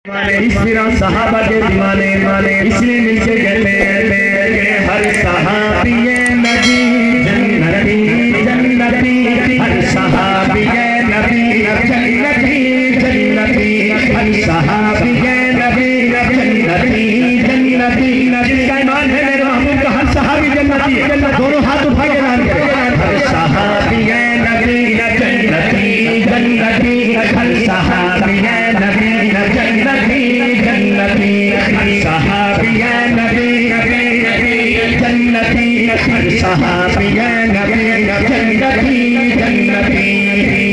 इस तरह सहाबा के दीवाने इसलिए मिलके कहते हैं हर सहाबी नबी जन्नती जन्नती, हर सहाबी नबी जन्नती जन्नती, हर सहाबी नबी जन्नती जन्नती। जिसका ईमान है मेरे महबूब का हर सहाबी जन्नती है, दोनों हाथ उठा के ऐलान करें हर सहाबी नबी जन्नती जन्नती, हर सहाबी नबी जन्नती जन्नती, हर सहाबी नबी जन्नती, हर सहाबी नबी जन्नती जन्नती।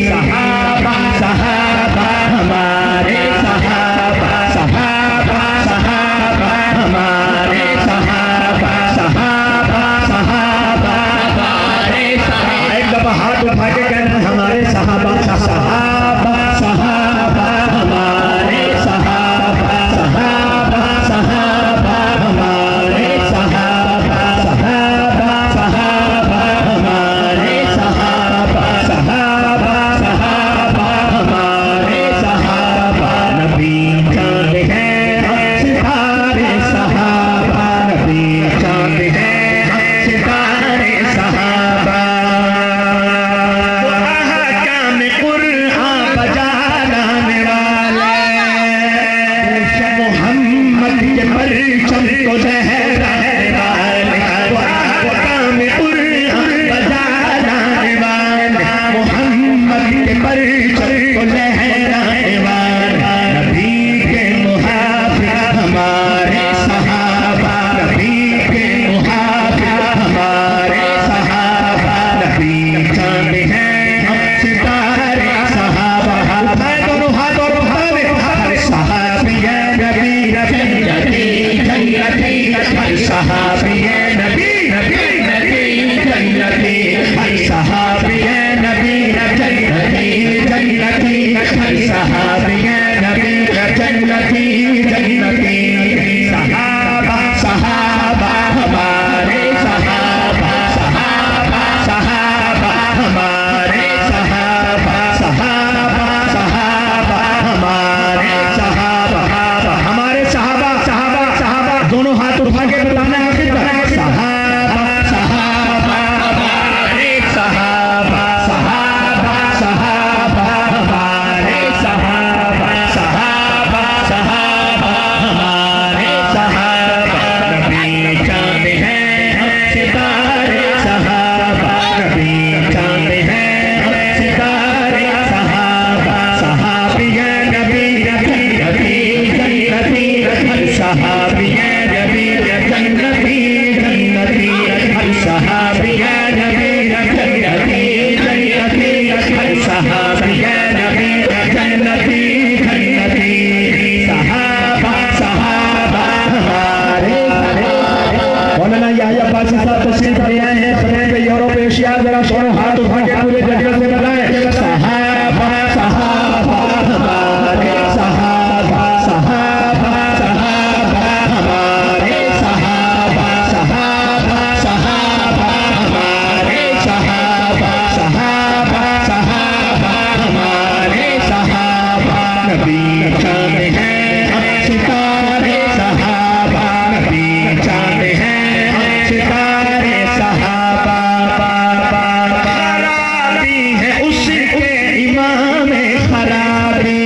सहाबा सहाबा हमारे सहाबा सहाबा सहाबा हमारे सहाबा सहाबा सहाबा हमारे सहाबा। एक दफा हाथ उठा के कहना हमारे सहाबा सहाबा सहाबा हमारे सहाबा सहाबा सहाबा हमारे सहाबा सहाबा सहाबा हमारे सहाबा सहाबा सहाबा हमारे सहाबा। नबी चाँद है सितारे सहाबा, नबी चाँद है सितारे सहाबा। मोहम्मद के परचम को लहराने वाले, काम कुरान बजाने वाले, मोहम्मद के परचम को लहराने वाले। नबी के मुहाफिज हमारे सहाबा, नबी के मुहाफिज हमारे सहाबा। नबी चाँद है सितारे सहाबा, दोनों हाथ और हर सहाबी नबी जन्नती जन्नती, हर सहाबी नबी जन्नती, हर सहाबी नबी जन्नती जन्नती, हर सहाबी नबी जन्नती जन्नती। सहाबा सहाबा हमारे सहाबा सहाबा सहाबा हमारे सहाबा सहाबा सहाबा हमारे सहाबा। हमारे सहाबा सहाबा सहाबा दोनों हाथ उठा के बताना है सहाबा सहाबा हमारे सहाबा सहाबा सहाबा हमारे सहाबा सहाबा सहाबा हमारे सहाबा। नबी चाँद है सितारे सहाबा, नबी चाँद है सितारे सहाबा। सहाबी नबी जन्नती जन्नती, हर सहाबी नबी जन्नती जन्नती, हर सहाबी नबी जन्नती जन्नती, हर सहाबी नबी जन्नती जन्नती। सहाबा सहाबा हमारे मौलाना याह्या पासी साहब तशरीफ ले आए हैं फतेह यूरोप एशिया। जरा दोनों हाथ उठा के पूरे जज्बे से बताएं सहाबा सहाबा हमारे सहाबा सहाबा सहाबा हमारे सहाबा सहाबा सहाबा हमारे सहाबा सहाबा सहाबा हमारे सहाबा। नबी चाँद है सितारे सहाबा, नबी चाँद है सितारे सहाबा। खराबी है उसके इमाम खराबी,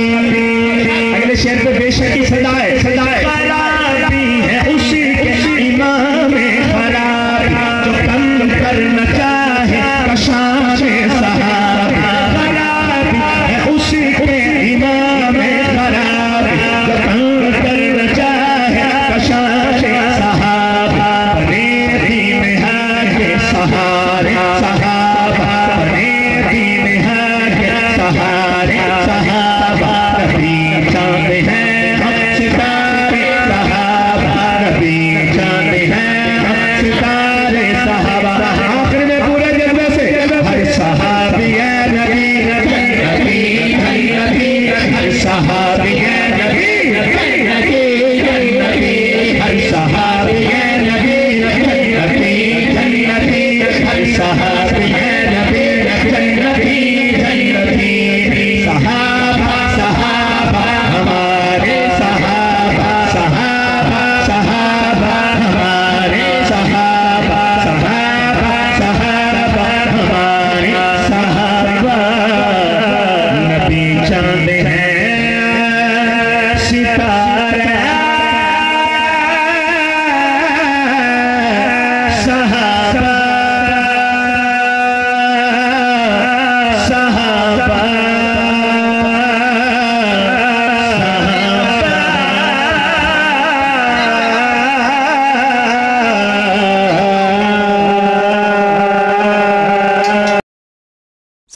अगले शेर पे बेशक की सदाए सदाए। खराबी है उसके इमाम खराबी, जो कम करना चाहे कशाने सहाबा। खराबी है उसके इमाम खराबी, जो कम करना चाहे कशाने सहाबा। बनेती में हाके सहारे सहाबा, बनेती में हाके सहारे सहाबा। नबी चाँद है सितारे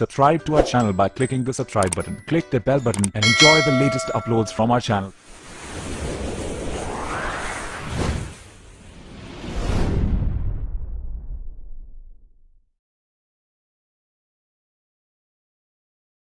subscribe to our channel by clicking the subscribe button. Click the bell button and enjoy the latest uploads from our channel.